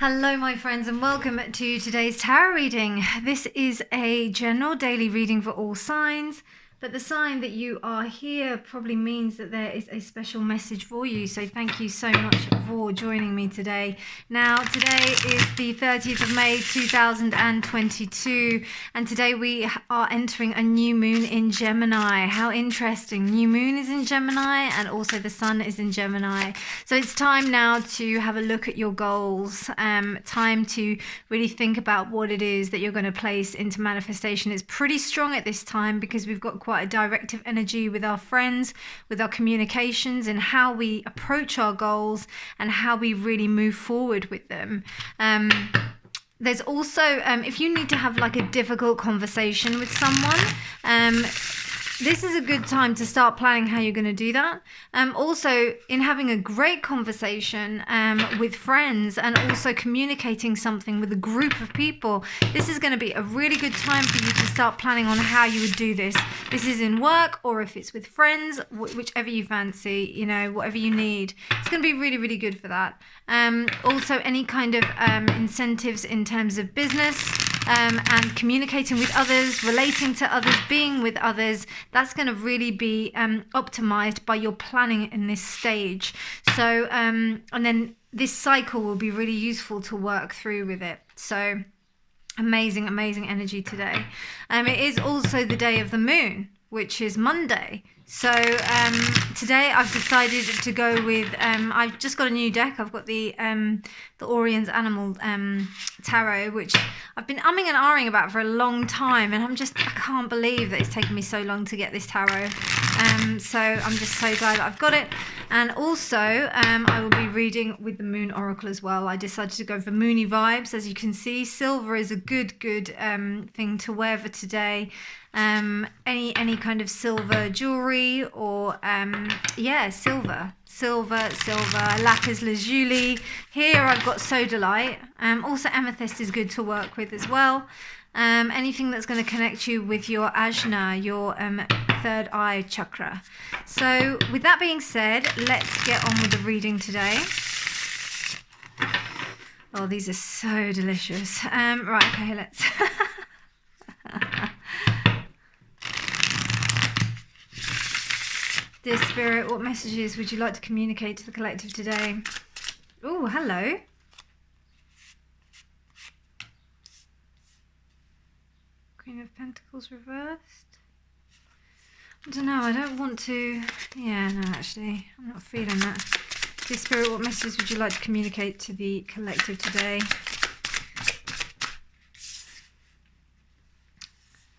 Hello my friends and welcome to today's tarot reading. This is a general daily reading for all signs, but the sign that you are here probably means that there is a special message for you. So thank you so much for joining me today. Now today is the 30th of May 2022 and today we are entering a new moon in Gemini. How interesting. New moon is in Gemini and also the sun is in Gemini. So it's time now to have a look at your goals. Time to really think about what it is that you're going to place into manifestation. It's pretty strong at this time because we've got quite a directive energy with our friends, with our communications and how we approach our goals and how we really move forward with them. There's also, if you need to have like a difficult conversation with someone, this is a good time to start planning how you're going to do that. Also, in having a great conversation with friends and also communicating something with a group of people, this is going to be a really good time for you to start planning on how you would do this. This is in work or if it's with friends, whichever you fancy, you know, whatever you need. It's going to be really, really good for that. Also, any kind of incentives in terms of business. And communicating with others, relating to others, being with others, that's going to really be optimized by your planning in this stage. So, and then this cycle will be really useful to work through with it. So, amazing, amazing energy today. It is also the day of the moon, which is Monday. So today I've decided to go with, I've just got a new deck. I've got the Orion's Animal Tarot, which I've been umming and ahhing about for a long time. And I can't believe that it's taken me so long to get this tarot. So I'm just so glad that I've got it. And also I will be reading with the Moon Oracle as well. I decided to go for moony vibes. As you can see, silver is a good thing to wear for today. Any kind of silver jewelry or silver, lapis lazuli. Here I've got sodalite. Also amethyst is good to work with as well. Anything that's going to connect you with your ajna, your third eye chakra. So with that being said, let's get on with the reading today. Oh, these are so delicious. Right, okay, let's Dear Spirit, what messages would you like to communicate to the collective today? Oh, hello. Queen of Pentacles reversed. I don't know, I don't want to... Yeah, no, actually, I'm not feeling that. Dear Spirit, what messages would you like to communicate to the collective today?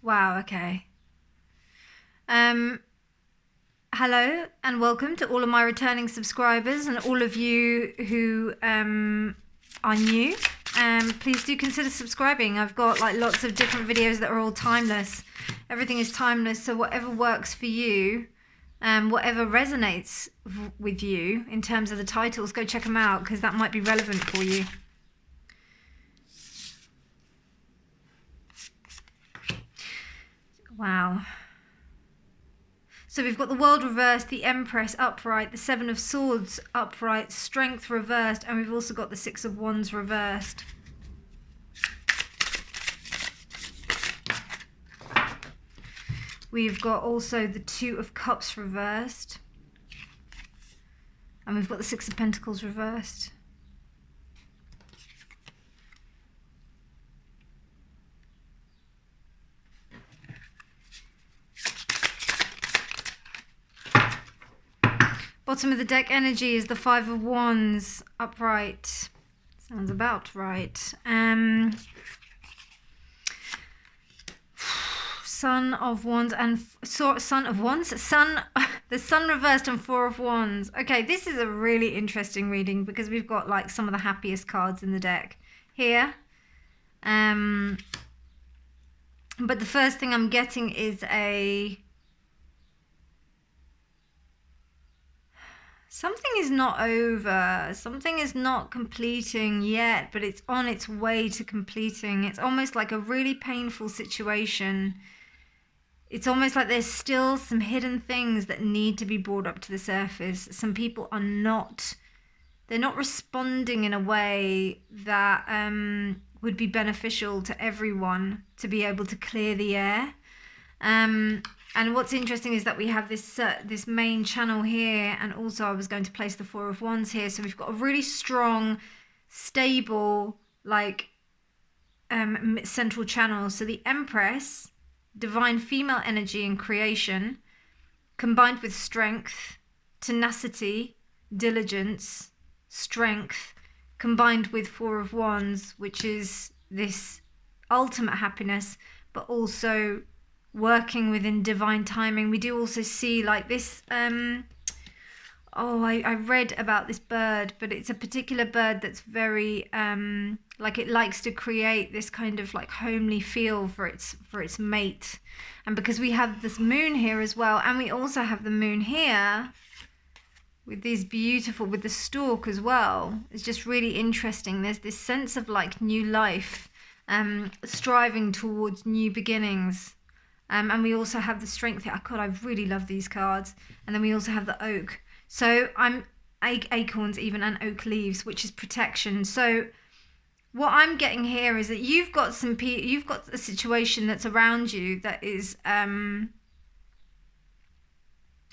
Wow, okay. Hello and welcome to all of my returning subscribers and all of you who are new. Please do consider subscribing. I've got like lots of different videos that are all timeless. Everything is timeless, so whatever works for you, whatever resonates with you in terms of the titles, go check them out because that might be relevant for you. Wow. So we've got the World reversed, the Empress upright, the Seven of Swords upright, Strength reversed, and we've also got the Six of Wands reversed. We've got also the Two of Cups reversed, and we've got the Six of Pentacles reversed. Bottom of the deck energy is the Five of Wands upright. Sounds about right. Sun of Wands and Sun of Wands. The Sun reversed and Four of Wands. Okay, this is a really interesting reading because we've got like some of the happiest cards in the deck here. But the first thing I'm getting is something is not over. Something is not completing yet, but it's on its way to completing. It's almost like a really painful situation. It's almost like there's still some hidden things that need to be brought up to the surface. Some people are not they're not responding in a way that would be beneficial to everyone to be able to clear the air. And what's interesting is that we have this main channel here, and also I was going to place the Four of Wands here. So we've got a really strong, stable, like central channel. So the Empress, divine female energy and creation, combined with strength, tenacity, diligence, strength, combined with Four of Wands, which is this ultimate happiness, but also working within divine timing. We do also see like this I read about this bird, but it's a particular bird that's very like it likes to create this kind of like homely feel for its mate. And because we have this moon here as well, and we also have the moon here with these beautiful, with the stork as well, it's just really interesting. There's this sense of like new life, striving towards new beginnings. And we also have the strength here. God, I really love these cards. And then we also have the oak. So I'm acorns even, and oak leaves, which is protection. So what I'm getting here is that you've got a situation that's around you that is people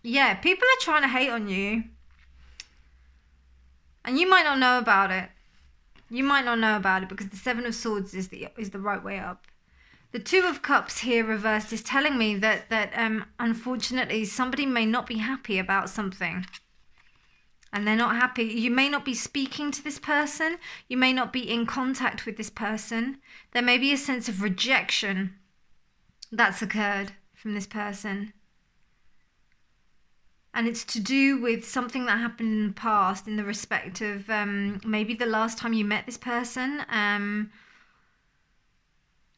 are trying to hate on you, and you might not know about it. You might not know about it because the Seven of Swords is the right way up. The Two of Cups here reversed is telling me that unfortunately somebody may not be happy about something. And they're not happy. You may not be speaking to this person. You may not be in contact with this person. There may be a sense of rejection that's occurred from this person. And it's to do with something that happened in the past, in the respect of maybe the last time you met this person.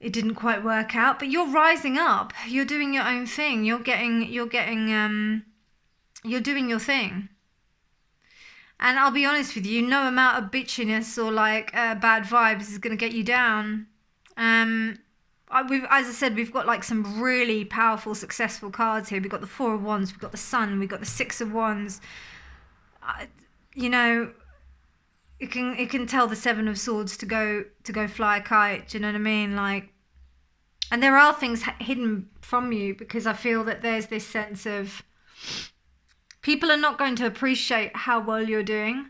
It didn't quite work out, but you're rising up. You're doing your own thing. You're doing your thing. And I'll be honest with you, no amount of bitchiness or like bad vibes is going to get you down. As I said, we've got like some really powerful, successful cards here. We've got the Four of Wands, we've got the Sun, we've got the Six of Wands. You know, it can tell the Seven of Swords to go fly a kite. Do you know what I mean? Like, and there are things hidden from you, because I feel that there's this sense of people are not going to appreciate how well you're doing.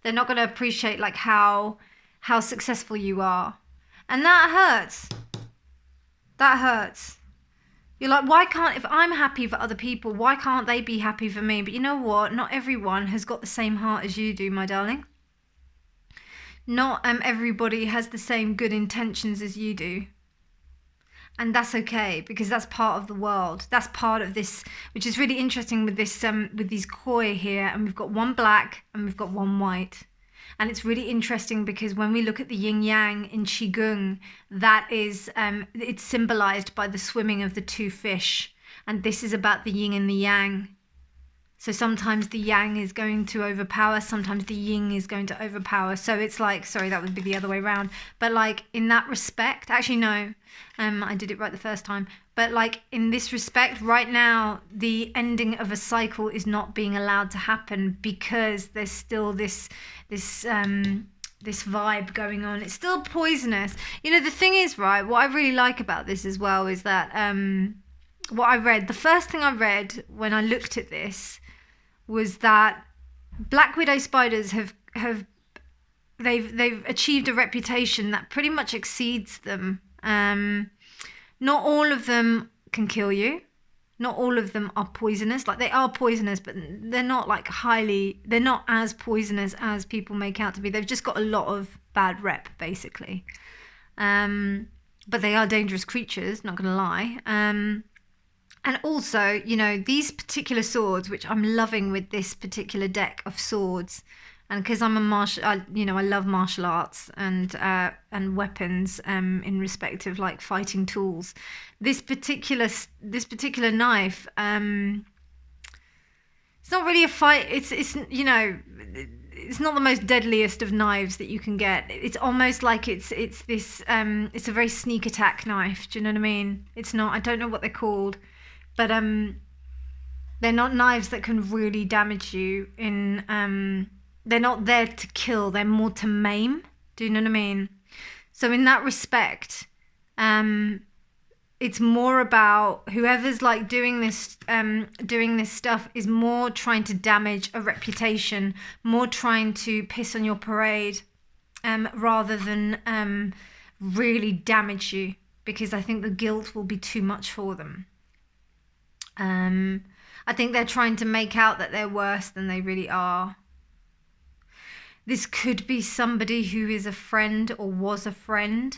They're not going to appreciate like how successful you are. And that hurts. That hurts. You're like, why can't, if I'm happy for other people, why can't they be happy for me? But you know what? Not everyone has got the same heart as you do, my darling. Not everybody has the same good intentions as you do. And that's okay, because that's part of the world. That's part of this, which is really interesting with this, with these koi here. And we've got one black and we've got one white. And it's really interesting because when we look at the yin yang in Qigong, that is, it's symbolized by the swimming of the two fish. And this is about the yin and the yang. So sometimes the yang is going to overpower, sometimes the yin is going to overpower. So it's like, sorry, that would be the other way around. But like in that respect, actually no, I did it right the first time. But like in this respect, right now, the ending of a cycle is not being allowed to happen because there's still this vibe going on. It's still poisonous. You know, the thing is, right, what I really like about this as well is that what I read, the first thing I read when I looked at this was that black widow spiders they've achieved a reputation that pretty much exceeds them. Not all of them can kill you. Not all of them are poisonous. Like, they are poisonous, but they're not like they're not as poisonous as people make out to be. They've just got a lot of bad rep, basically. But they are dangerous creatures, not gonna lie. And also, you know, these particular swords, which I'm loving with this particular deck of swords, and because I'm I love martial arts and weapons in respect of like fighting tools. This particular knife, it's not really a fight. It's you know, it's not the most deadliest of knives that you can get. It's almost like it's this it's a very sneak attack knife. Do you know what I mean? It's not. I don't know what they're called. But they're not knives that can really damage you in they're not there to kill, they're more to maim. Do you know what I mean? So in that respect, it's more about whoever's like doing this stuff is more trying to damage a reputation, more trying to piss on your parade, rather than really damage you, because I think the guilt will be too much for them. I think they're trying to make out that they're worse than they really are. This could be somebody who is a friend or was a friend.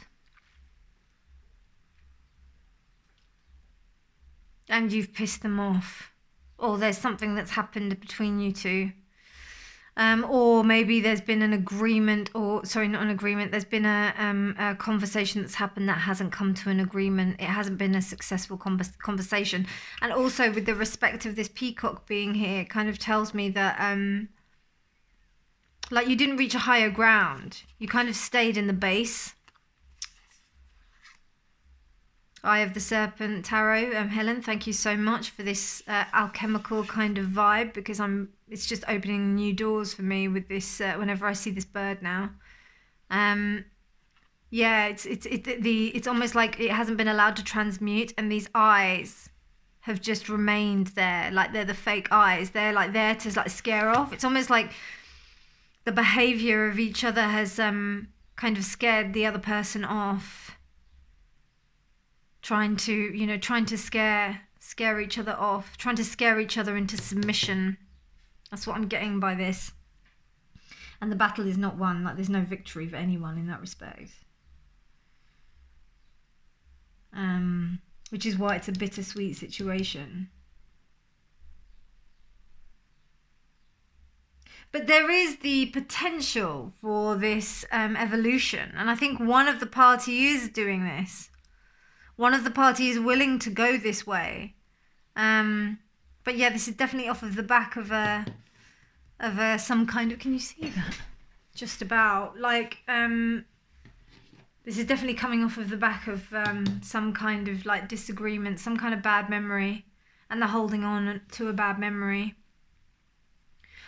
And you've pissed them off. Or there's something that's happened between you two. Or maybe there's been an agreement, or sorry, not an agreement. There's been a conversation that's happened that hasn't come to an agreement. It hasn't been a successful conversation. And also with the respect of this peacock being here, it kind of tells me that like you didn't reach a higher ground. You kind of stayed in the base. Eye of the Serpent Tarot. Helen, thank you so much for this alchemical kind of vibe, because it's just opening new doors for me with this whenever I see this bird now. Yeah, it's almost like it hasn't been allowed to transmute, and these eyes have just remained there, like they're the fake eyes. They're like there to like scare off. It's almost like the behavior of each other has kind of scared the other person off, trying to scare each other off, trying to scare each other into submission. That's what I'm getting by this. And the battle is not won. Like there's no victory for anyone in that respect. Which is why it's a bittersweet situation. But there is the potential for this evolution. And I think one of the party is doing this. One of the parties is willing to go this way. But yeah, this is definitely off of the back of some kind of, can you see that? Just about like, this is definitely coming off of the back of some kind of like disagreement, some kind of bad memory, and the holding on to a bad memory.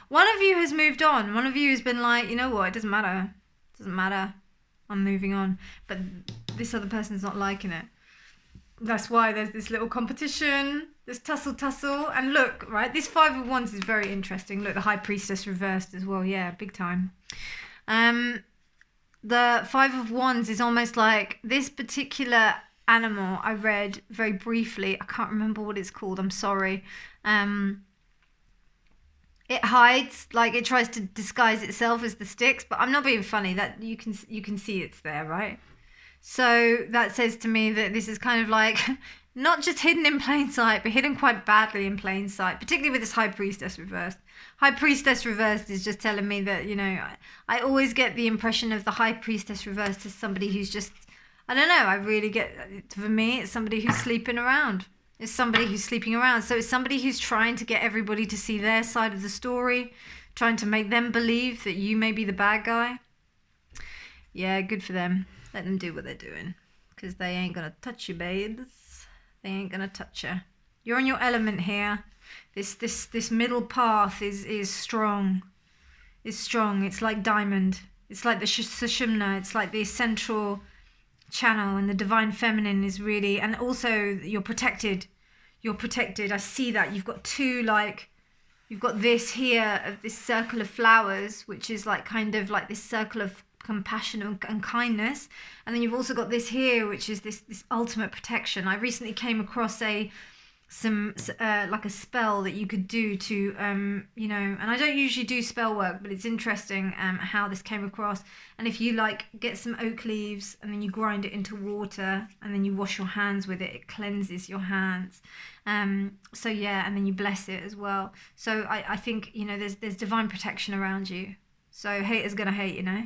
One of you has moved on. One of you has been like, you know what, it doesn't matter. It doesn't matter. I'm moving on. But this other person's not liking it. That's why there's this little competition, this tussle. And look, right, this Five of Wands is very interesting. Look, the High Priestess reversed as well. Yeah, big time. The Five of Wands is almost like this particular animal I read very briefly. I can't remember what it's called. I'm sorry. It hides, like it tries to disguise itself as the sticks, but I'm not being funny. That you can see it's there, right? So that says to me that this is kind of like not just hidden in plain sight, but hidden quite badly in plain sight, particularly with this High Priestess reversed. High Priestess reversed is just telling me that, you know, I always get the impression of the High Priestess reversed as somebody who's just, I don't know, I really get, for me, it's somebody who's sleeping around. It's somebody who's sleeping around. So it's somebody who's trying to get everybody to see their side of the story, trying to make them believe that you may be the bad guy. Yeah, good for them. Let them do what they're doing, because they ain't gonna touch you, babes. They ain't gonna touch you. You're in your element here. This middle path is strong. It's strong. It's like diamond. It's like the Sushumna. It's like the central channel, and the divine feminine is really, and also you're protected. You're protected. I see that. You've got two, like, you've got this here of this circle of flowers, which is like kind of like this circle of compassion and kindness, and then you've also got this here, which is this ultimate protection. I recently came across like a spell that you could do to you know, and I don't usually do spell work, but it's interesting how this came across. And if you like get some oak leaves and then you grind it into water and then you wash your hands with it, it cleanses your hands. So yeah, and then you bless it as well. So I think, you know, there's divine protection around you. So haters gonna hate, you know.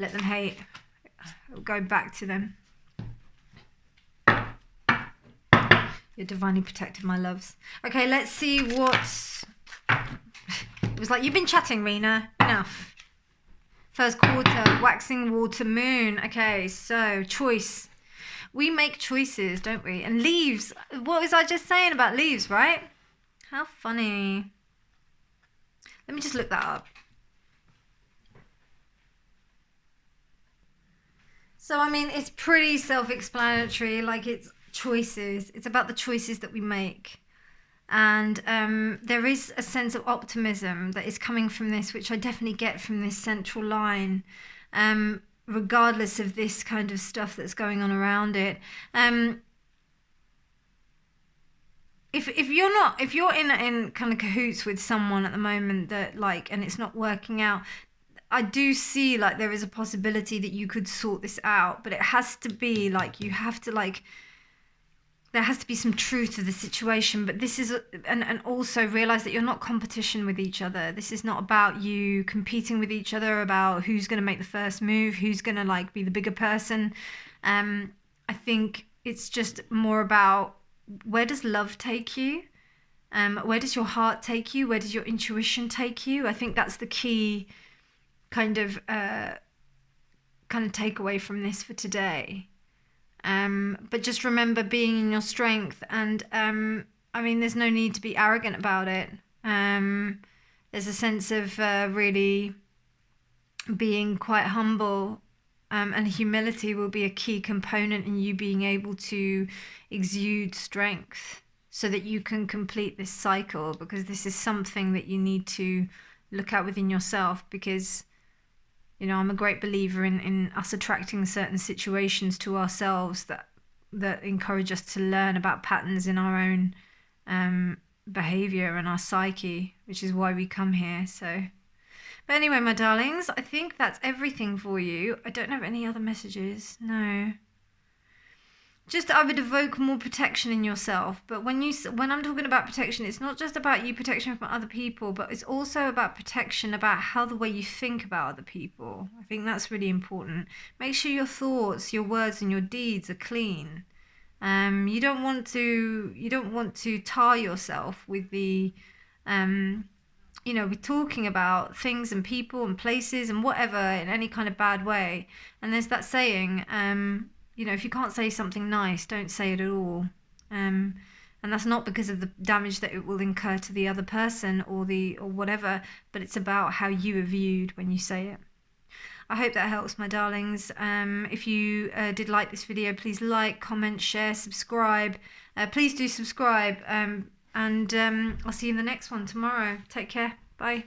Let them hate. It'll go back to them. You're divinely protected, my loves. Okay, let's see what's... It was like, you've been chatting, Rena. Enough. First quarter, waxing water moon. Okay, so choice. We make choices, don't we? And leaves. What was I just saying about leaves, right? How funny. Let me just look that up. So, I mean, it's pretty self-explanatory. Like, it's choices. It's about the choices that we make. And there is a sense of optimism that is coming from this, which I definitely get from this central line, regardless of this kind of stuff that's going on around it. If you're in kind of cahoots with someone at the moment that like, and it's not working out, I do see like there is a possibility that you could sort this out, but it has to be like you have to like there has to be some truth to the situation. But this is and also realize that you're not competition with each other. This is not about you competing with each other about who's going to make the first move, who's going to like be the bigger person. I think it's just more about where does love take you? Where does your heart take you? Where does your intuition take you? I think that's the key kind of takeaway from this for today. But just remember being in your strength, and I mean, there's no need to be arrogant about it. There's a sense of really being quite humble, and humility will be a key component in you being able to exude strength so that you can complete this cycle, because this is something that you need to look at within yourself. Because I'm a great believer in us attracting certain situations to ourselves that encourage us to learn about patterns in our own behavior and our psyche, which is why we come here. So, but anyway, my darlings, I think that's everything for you. I don't have any other messages. No. Just I would evoke more protection in yourself. But when I'm talking about protection, it's not just about you protection from other people, but it's also about protection about how the way you think about other people. I think that's really important. Make sure your thoughts, your words, and your deeds are clean. You don't want to tar yourself with the we're talking about things and people and places and whatever in any kind of bad way. And there's that saying, if you can't say something nice, don't say it at all. And that's not because of the damage that it will incur to the other person or whatever, but it's about how you are viewed when you say it. I hope that helps, my darlings. If you did like this video, please like, comment, share, subscribe. Please do subscribe. And I'll see you in the next one tomorrow. Take care. Bye.